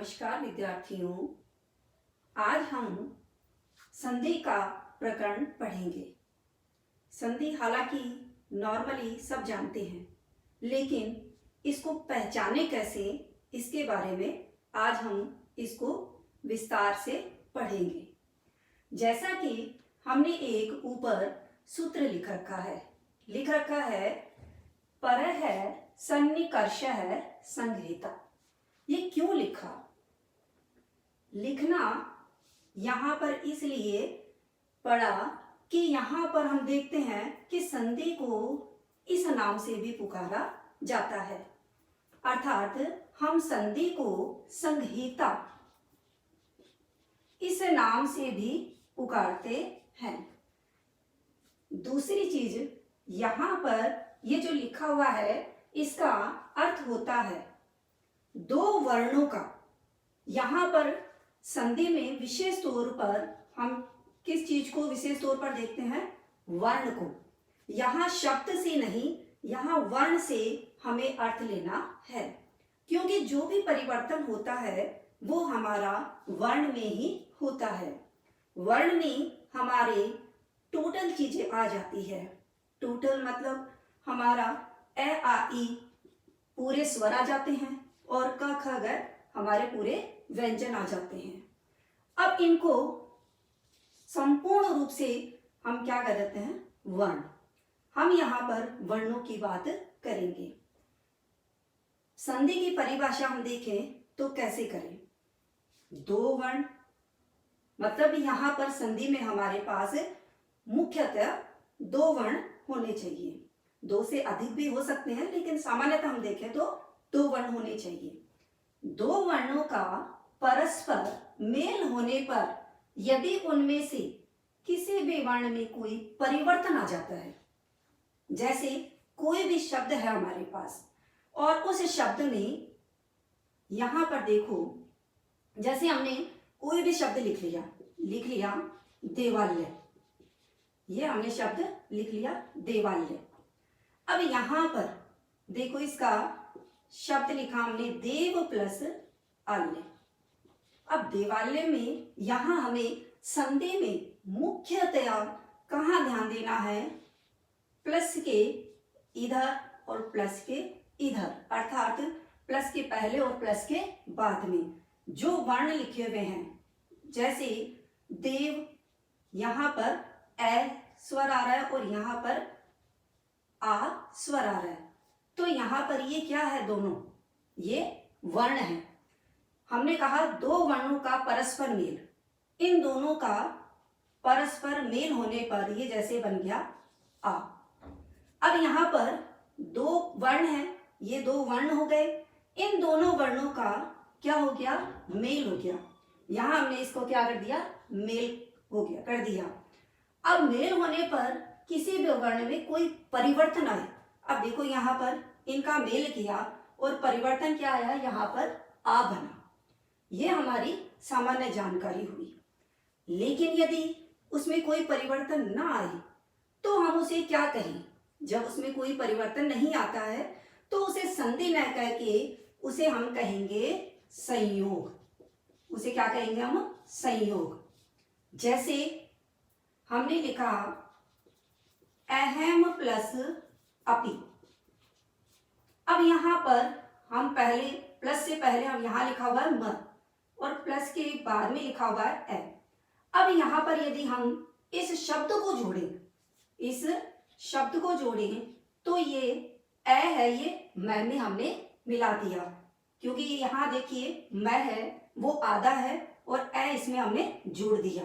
नमस्कार विद्यार्थियों। आज हम संधि का प्रकरण पढ़ेंगे। संधि हालांकि नॉर्मली सब जानते हैं, लेकिन इसको पहचाने कैसे, इसके बारे में आज हम इसको विस्तार से पढ़ेंगे। जैसा कि हमने एक ऊपर सूत्र लिख रखा है परः सन्निकर्षः संगृहीतः। ये क्यों लिखना यहाँ पर इसलिए पड़ा कि यहाँ पर हम देखते हैं कि संधि को इस नाम से भी पुकारा जाता है, अर्थात हम संधि को संगृहीता इस नाम से भी पुकारते हैं। दूसरी चीज, यहाँ पर ये जो लिखा हुआ है इसका अर्थ होता है दो वर्णों का। यहाँ पर संधि में विशेष तौर पर हम किस चीज को विशेष तौर पर देखते हैं? वर्ण को। यहाँ शब्द से नहीं, यहाँ वर्ण से हमें अर्थ लेना है, क्योंकि जो भी परिवर्तन होता है वो हमारा वर्ण में ही होता है। वर्ण में हमारे टोटल चीजें आ जाती है। टोटल मतलब हमारा ए आ ई पूरे स्वर आ जाते हैं और क ख ग हमारे पूरे व्यंजन आ जाते हैं। अब इनको संपूर्ण रूप से हम क्या कर देते हैं? वर्ण। हम यहाँ पर वर्णों की बात करेंगे। संधि की परिभाषा हम देखें तो कैसे करें? दो वर्ण, मतलब यहाँ पर संधि में हमारे पास मुख्यतः दो वर्ण होने चाहिए। दो से अधिक भी हो सकते हैं, लेकिन सामान्यतः हम देखें तो दो वर्ण होने चाहिए। दो वर्णों का परस्पर मेल होने पर यदि उनमें से किसी भी वर्ण में कोई परिवर्तन आ जाता है, जैसे कोई भी शब्द है हमारे पास और उस शब्द में यहाँ पर देखो, जैसे हमने कोई भी शब्द लिख लिया देवालय। ये हमने शब्द लिख लिया देवालय। अब यहाँ पर देखो, इसका शब्द लिखा हमने देव प्लस आल्य। अब देवालय में यहाँ हमें संधि में मुख्यतया कहाँ ध्यान देना है? प्लस के इधर और प्लस के इधर, अर्थात प्लस के पहले और प्लस के बाद में जो वर्ण लिखे हुए हैं, जैसे देव, यहाँ पर ए स्वर आ रहा है और यहाँ पर आ स्वर आ रहा है, तो यहाँ पर ये क्या है? दोनों ये वर्ण है। हमने कहा दो वर्णों का परस्पर मेल, इन दोनों का परस्पर मेल होने पर ये जैसे बन गया आ। अब यहाँ पर दो वर्ण है, ये दो वर्ण हो गए, इन दोनों वर्णों का क्या हो गया? मेल हो गया। यहाँ हमने इसको क्या कर दिया? मेल हो गया, कर दिया। अब मेल होने पर किसी भी वर्ण में कोई परिवर्तन आए, अब देखो यहाँ पर इनका मेल किया और परिवर्तन क्या आया? यहाँ पर आ बना। ये हमारी सामान्य जानकारी हुई। लेकिन यदि उसमें कोई परिवर्तन ना आए तो हम उसे क्या कहें? जब उसमें कोई परिवर्तन नहीं आता है तो उसे संधि न कह के उसे हम कहेंगे संयोग। उसे क्या कहेंगे हम? संयोग। जैसे हमने लिखा अहम प्लस अपि। अब यहाँ पर हम पहले प्लस से पहले हम यहाँ लिखा हुआ है म और प्लस के बाद में लिखा हुआ है ए। अब यहाँ पर यदि हम इस शब्द को जोड़ें तो ये ए है, ये मैं में हमने मिला दिया, क्योंकि यहाँ देखिए मैं है वो आधा है और ए इसमें हमने जोड़ दिया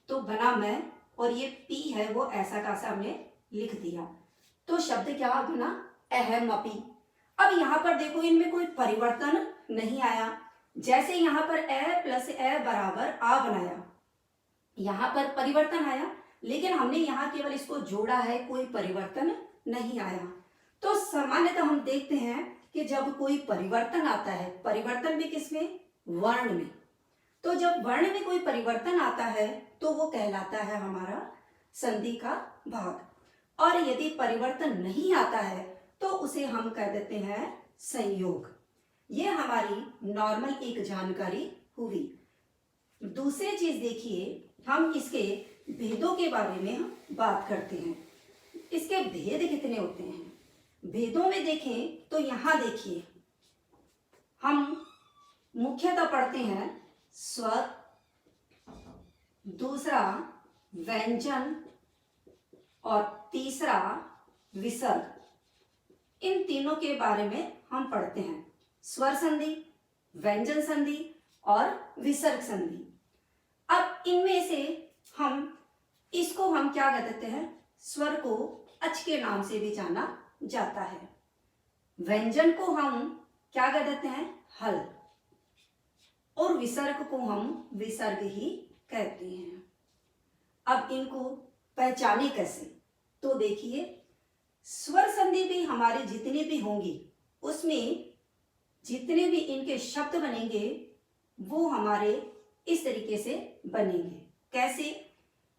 तो बना मैं, और ये पी है वो ऐसा कैसा हमने लिख दिया, तो शब्द क्या बना? अहम अपि। अब यहाँ पर देखो इनमें कोई परिवर्तन नहीं आया। जैसे यहाँ पर ए प्लस ए बराबर आ बनाया, यहाँ पर परिवर्तन आया, लेकिन हमने यहाँ केवल इसको जोड़ा है, कोई परिवर्तन नहीं आया। तो सामान्यतः हम देखते हैं कि जब कोई परिवर्तन आता है, परिवर्तन भी किसमें? वर्ण में। तो जब वर्ण में कोई परिवर्तन आता है तो वो कहलाता है हमारा संधि का भाग, और यदि परिवर्तन नहीं आता है तो उसे हम कह देते हैं संयोग। ये हमारी नॉर्मल एक जानकारी हुई। दूसरी चीज देखिए, हम इसके भेदों के बारे में हम बात करते हैं। इसके भेद कितने होते हैं? भेदों में देखें तो यहाँ देखिए, हम मुख्यतः पढ़ते हैं स्वर, दूसरा व्यंजन और तीसरा विसर्ग। इन तीनों के बारे में हम पढ़ते हैं, स्वर संधि, व्यंजन संधि और विसर्ग संधि। अब इनमें से हम इसको हम क्या कह देते हैं? स्वर को अच के नाम से भी जाना जाता है। व्यंजन को हम क्या कह देते हैं? हल। और विसर्ग को हम विसर्ग ही कहते हैं। अब इनको पहचाने कैसे? तो देखिए, स्वर संधि भी हमारे जितने भी होंगी, उसमें जितने भी इनके शब्द बनेंगे वो हमारे इस तरीके से बनेंगे। कैसे?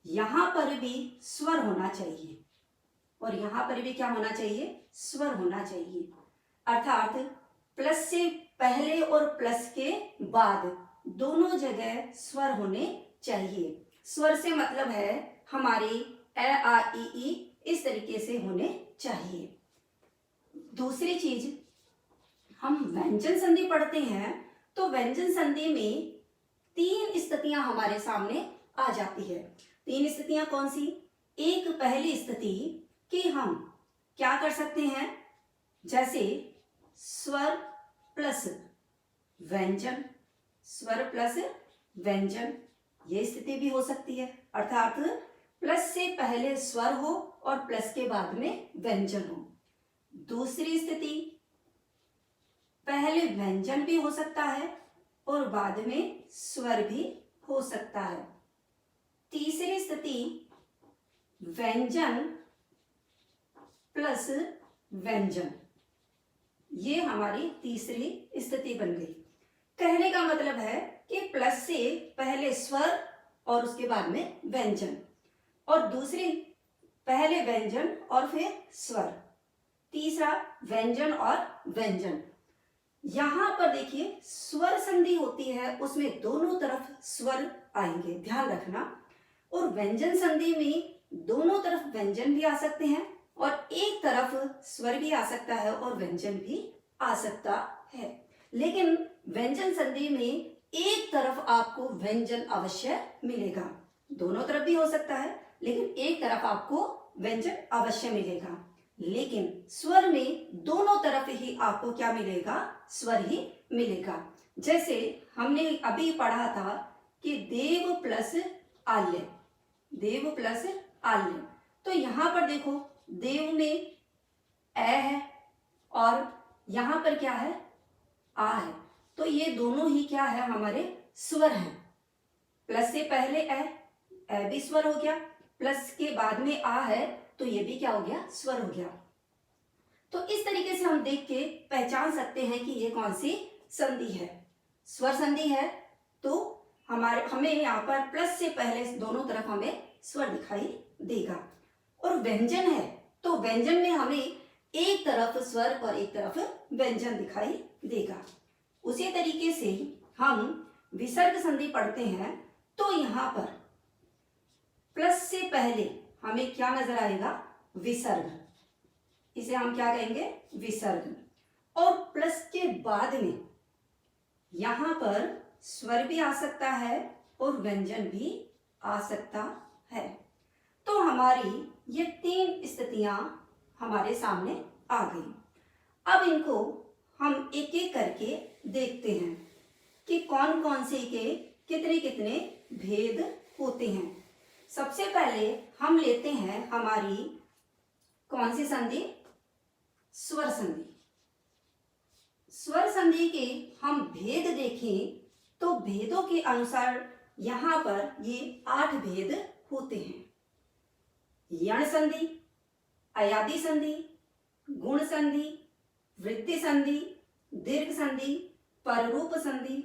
यहां पर भी स्वर होना चाहिए और यहां पर भी क्या होना चाहिए? स्वर होना चाहिए। अर्थात प्लस से पहले और प्लस के बाद दोनों जगह स्वर होने चाहिए। स्वर से मतलब है हमारे ए आ ई इस तरीके से होने चाहिए। दूसरी चीज, हम व्यंजन संधि पढ़ते हैं तो व्यंजन संधि में 3 स्थितियां हमारे सामने आ जाती है। 3 स्थितियां कौन सी? एक पहली स्थिति कि हम क्या कर सकते हैं, जैसे स्वर प्लस व्यंजन, स्वर प्लस व्यंजन, ये स्थिति भी हो सकती है। अर्थात प्लस से पहले स्वर हो और प्लस के बाद में व्यंजन हो। दूसरी स्थिति, पहले व्यंजन भी हो सकता है और बाद में स्वर भी हो सकता है। तीसरी स्थिति, व्यंजन प्लस व्यंजन, ये हमारी तीसरी स्थिति बन गई। कहने का मतलब है कि प्लस से पहले स्वर और उसके बाद में व्यंजन, और दूसरी पहले व्यंजन और फिर स्वर, तीसरा व्यंजन और व्यंजन। यहां पर देखिए स्वर संधि होती है, उसमें दोनों तरफ स्वर आएंगे, ध्यान रखना। और व्यंजन संधि में दोनों तरफ व्यंजन भी आ सकते हैं और एक तरफ स्वर भी आ सकता है और व्यंजन भी आ सकता है। लेकिन व्यंजन संधि में एक तरफ आपको व्यंजन अवश्य मिलेगा। दोनों तरफ भी हो सकता है लेकिन एक तरफ आपको व्यंजन अवश्य मिलेगा। लेकिन स्वर में दोनों तरफ ही आपको क्या मिलेगा? स्वर ही मिलेगा। जैसे हमने अभी पढ़ा था कि देव प्लस आल्य, देव प्लस आल्य। तो यहां पर देखो, देव में ए है और यहां पर क्या है? आ है। तो ये दोनों ही क्या है? हमारे स्वर हैं। प्लस से पहले ए भी स्वर हो गया, प्लस के बाद में आ है तो ये भी क्या हो गया? स्वर हो गया। तो इस तरीके से हम देख के पहचान सकते हैं कि ये कौन सी संधि है। स्वर संधि है तो हमें यहाँ पर प्लस से पहले दोनों तरफ हमें स्वर दिखाई देगा। और व्यंजन है तो व्यंजन में हमें एक तरफ स्वर और एक तरफ व्यंजन दिखाई देगा। उसी तरीके से हम विसर्ग संधि पढ़ते हैं तो यहाँ पर प्लस से पहले हमें क्या नजर आएगा? विसर्ग, इसे हम क्या कहेंगे? विसर्ग। और प्लस के बाद में यहां पर स्वर भी आ सकता है और व्यंजन भी आ सकता है। तो हमारी ये 3 स्थितियां हमारे सामने आ गई। अब इनको हम एक एक करके देखते हैं कि कौन कौन से के कितने कितने भेद होते हैं। सबसे पहले हम लेते हैं हमारी कौन सी संधि? स्वर संधि। स्वर संधि के हम भेद देखें तो भेदों के अनुसार यहां पर ये 8 भेद होते हैं। यण संधि, अयादि संधि, गुण संधि, वृद्धि संधि, दीर्घ संधि, पररूप संधि,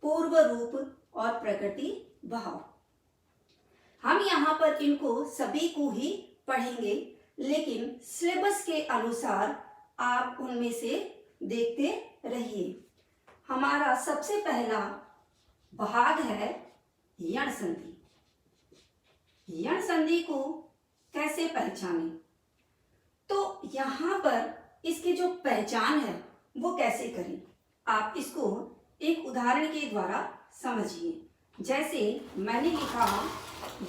पूर्व रूप और प्रकृति भाव। हम यहाँ पर इनको सभी को ही पढ़ेंगे, लेकिन सिलेबस के अनुसार आप उनमें से देखते रहिए। हमारा सबसे पहला भाग है यण संधि। यण संधि को कैसे पहचानें? तो यहाँ पर इसकी जो पहचान है वो कैसे करें, आप इसको एक उदाहरण के द्वारा समझिए। जैसे मैंने लिखा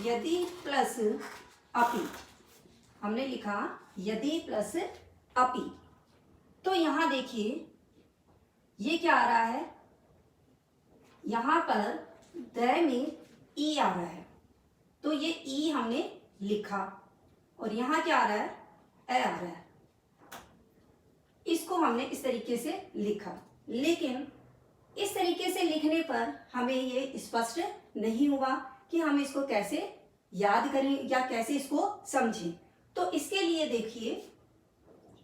यदि प्लस अपि, हमने लिखा यदि प्लस अपि, तो यहाँ देखिए ये क्या आ रहा है, यहाँ पर द में ई आ रहा है, तो ये ई हमने लिखा और यहाँ क्या आ रहा है, ए आ रहा है। इसको हमने इस तरीके से लिखा, लेकिन इस तरीके से लिखने पर हमें ये स्पष्ट नहीं हुआ कि हम इसको कैसे याद करें या कैसे इसको समझें। तो इसके लिए देखिए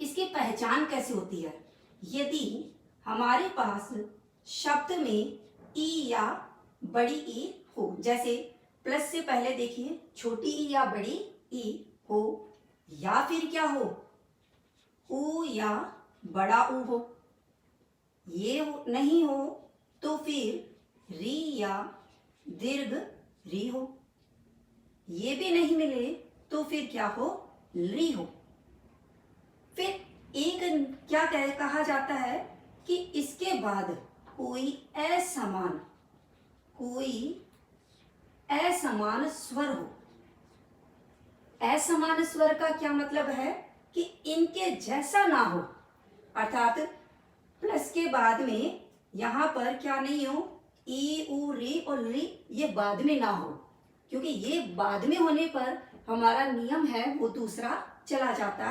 इसकी पहचान कैसे होती है। यदि हमारे पास शब्द में ई या बड़ी ई हो, जैसे प्लस से पहले देखिए छोटी ई या बड़ी ई हो, या फिर क्या हो, ऊ या बड़ा ऊ हो, ये नहीं हो तो फिर री या दीर्घ री हो, ये भी नहीं मिले तो फिर क्या हो, ली हो। फिर एक क्या कहा जाता है कि इसके बाद कोई असमान स्वर हो। असमान स्वर का क्या मतलब है कि इनके जैसा ना हो, अर्थात प्लस के बाद में यहाँ पर क्या नहीं हो, ई उ री और ली ये बाद में ना हो, क्योंकि ये बाद में होने पर हमारा नियम है वो दूसरा चला जाता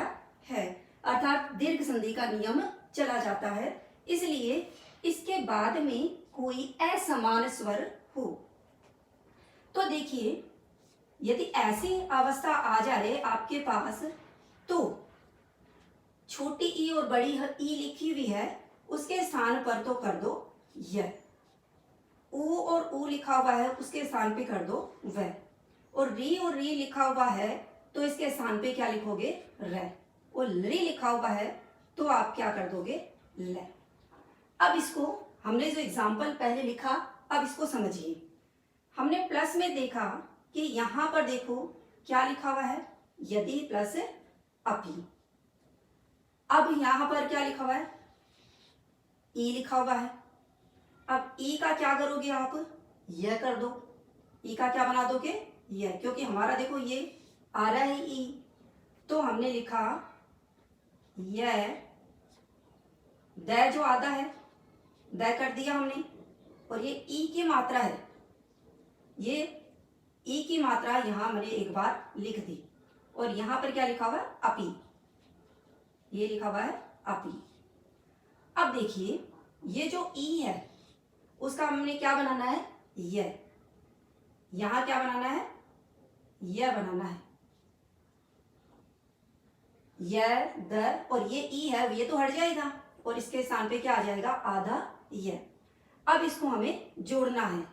है, अर्थात दीर्घ संधि का नियम चला जाता है। इसलिए इसके बाद में कोई असमान स्वर हो। तो देखिए यदि ऐसी अवस्था आ जाए आपके पास, तो छोटी ई और बड़ी ई लिखी हुई है, उसके स्थान पर तो कर दो य, ऊ और ऊ लिखा हुआ है उसके स्थान पे कर दो व, और री लिखा हुआ है तो इसके स्थान पे क्या लिखोगे, र, और ली लिखा हुआ है तो आप क्या कर दोगे, ल। अब इसको हमने जो एग्जाम्पल पहले लिखा, अब इसको समझिए। हमने प्लस में देखा कि यहां पर देखो क्या लिखा हुआ है, यदि प्लस अपि। अब यहां पर क्या लिखा हुआ है, ई लिखा हुआ है। अब ई का क्या करोगे आप, यह कर दो, ई का क्या बना दोगे, यह, क्योंकि हमारा देखो ये आ रहा है ई, तो हमने लिखा यह, द जो आधा है द कर दिया हमने, और ये ई की मात्रा है, ये ई की मात्रा यहां मैंने एक बार लिख दी, और यहां पर क्या लिखा हुआ है, अपि, ये लिखा हुआ है अपि। अब देखिए ये जो ई है उसका हमने क्या बनाना है, यह, यहां क्या बनाना है, यह बनाना है, यह द, और ये ई है ये तो हट जाएगा और इसके स्थान पे क्या आ जाएगा, आधा यह। अब इसको हमें जोड़ना है,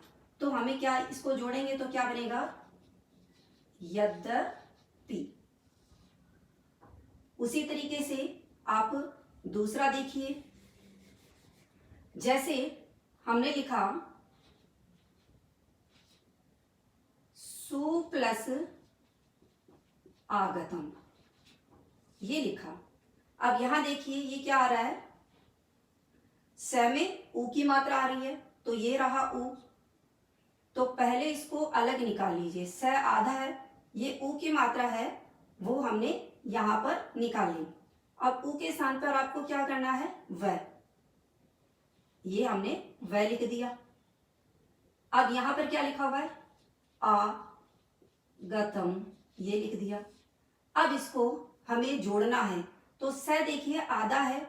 तो हमें क्या, इसको जोड़ेंगे तो क्या बनेगा, यद्यपि। उसी तरीके से आप दूसरा देखिए, जैसे हमने लिखा सु प्लस आगतम, ये लिखा। अब यहां देखिए ये क्या आ रहा है, स में ऊ की मात्रा आ रही है, तो ये रहा ऊ, तो पहले इसको अलग निकाल लीजिए, स आधा है, ये ऊ की मात्रा है वो हमने यहां पर निकाल ली। अब ऊ के स्थान पर आपको क्या करना है, व, ये हमने व लिख दिया। अब यहां पर क्या लिखा हुआ है, आ गतम, ये लिख दिया। अब इसको हमें जोड़ना है, तो स देखिए आधा है,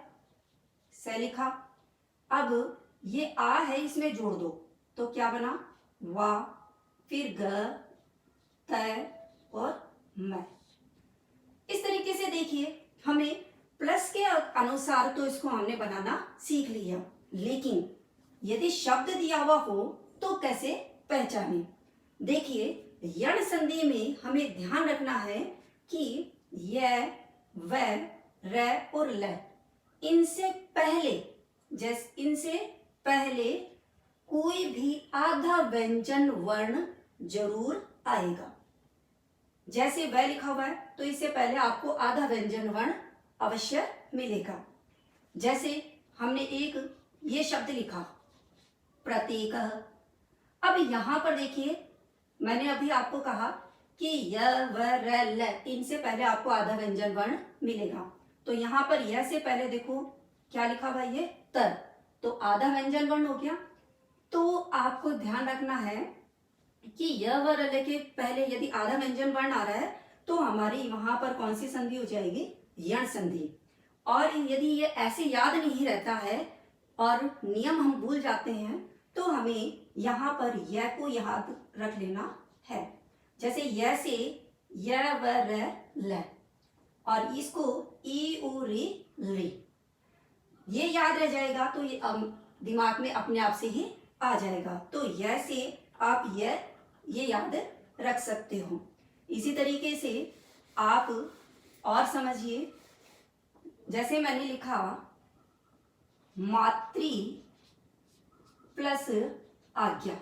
स लिखा। अब ये आ है इसमें जोड़ दो तो क्या बना, वा, फिर ग, त और म। इस तरीके से देखिए हमें प्लस के अनुसार तो इसको हमने बनाना सीख लिया, लेकिन यदि शब्द दिया हुआ हो तो कैसे पहचाने। देखिए यण संधि में हमें ध्यान रखना है कि य, व, र और ल, इनसे पहले जैसे इनसे पहले कोई भी आधा व्यंजन वर्ण जरूर आएगा। जैसे वह लिखा हुआ है तो इससे पहले आपको आधा व्यंजन वर्ण अवश्य मिलेगा। जैसे हमने एक ये शब्द लिखा प्रत्येकः। अब यहां पर देखिए, मैंने अभी आपको कहा कि य व र ल इनसे पहले आपको आधा व्यंजन वर्ण मिलेगा। तो यहां पर य से पहले देखो क्या लिखा हुआ है, ये तर, तो आधा व्यंजन वर्ण हो गया। तो आपको ध्यान रखना है कि य व र ल के पहले यदि आधा व्यंजन वर्ण आ रहा है तो हमारी वहां पर कौन सी संधि हो जाएगी, यण संधि। और यदि ये ऐसे याद नहीं रहता है और नियम हम भूल जाते हैं तो हमें यहाँ पर य को याद रख लेना है। जैसे य से य व र ल और इसको ई उ री ली, ये याद रह जाएगा तो ये दिमाग में अपने आप से ही आ जाएगा। तो य से आप ये याद रख सकते हो। इसी तरीके से आप और समझिए, जैसे मैंने लिखा मातृ प्लस आज्ञा,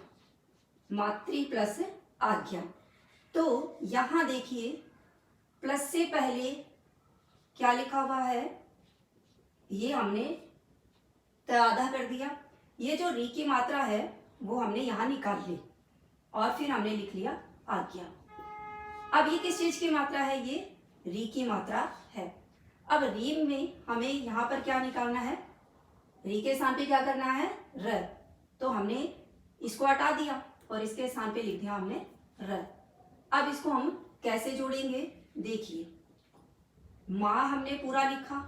मातृ प्लस आज्ञा, तो यहां देखिए प्लस से पहले क्या लिखा हुआ है, ये हमने त आधा कर दिया। ये जो री की मात्रा है वो हमने यहां निकाल ली और फिर हमने लिख लिया आज्ञा। अब ये किस चीज की मात्रा है, ये री की मात्रा है। अब री में हमें यहाँ पर क्या निकालना है, री के स्थान पे क्या करना है, र, तो हमने इसको हटा दिया और इसके स्थान पे लिख दिया हमने र। अब इसको हम कैसे जोड़ेंगे, देखिए माँ हमने पूरा लिखा,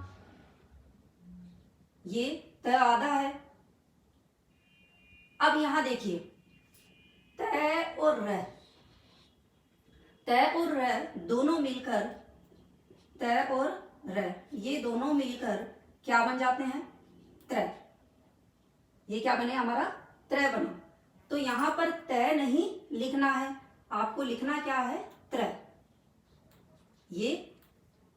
ये त आधा है। अब यहां देखिए त और र, त और र दोनों मिलकर, त और र ये दोनों मिलकर क्या बन जाते हैं, त्रय। ये क्या बने, हमारा त्रय बने। तो यहां पर त नहीं लिखना है, आपको लिखना क्या है, त्रय। ये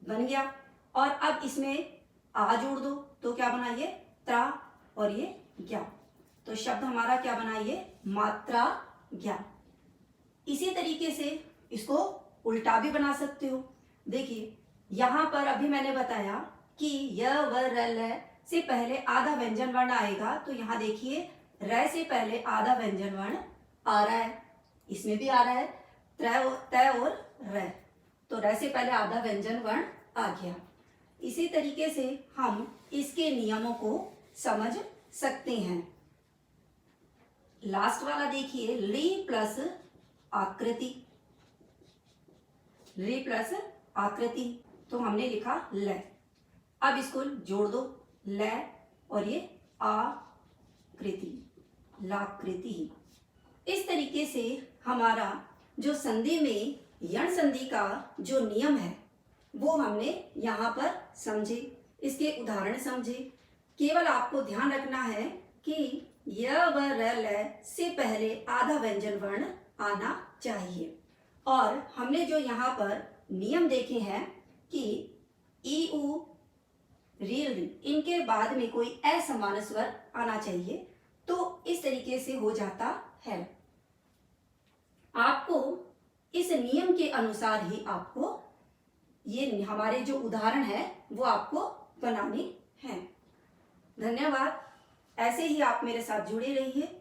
बन गया। और अब इसमें आ जोड़ दो तो क्या बना, ये त्रा और ये ज्ञा, तो शब्द हमारा क्या बना, ये मात्रा ज्ञा। इसी तरीके से इसको उल्टा भी बना सकते हो। देखिए यहां पर अभी मैंने बताया कि य व र ल से पहले आधा व्यंजन वर्ण आएगा, तो यहां देखिए र से पहले आधा व्यंजन वर्ण आ रहा है, इसमें भी आ रहा है त और र, तो र से पहले आधा व्यंजन वर्ण आ गया। इसी तरीके से हम इसके नियमों को समझ सकते हैं। लास्ट वाला देखिए, ली प्लस आकृति, ली प्लस आकृति, तो हमने लिखा ल। अब इसको जोड़ दो, ल और ये आकृति, लाकृति। इस तरीके से हमारा जो संधि में यण संधि का जो नियम है वो हमने यहाँ पर समझे, इसके उदाहरण समझे। केवल आपको ध्यान रखना है कि य व र ल से पहले आधा व्यंजन वर्ण आना चाहिए। और हमने जो यहाँ पर नियम देखे हैं कि ई उ रील इनके बाद में कोई असमान स्वर आना चाहिए, तो इस तरीके से हो जाता है। आपको इस नियम के अनुसार ही आपको ये हमारे जो उदाहरण है वो आपको बनाने हैं। धन्यवाद। ऐसे ही आप मेरे साथ जुड़े रहिए।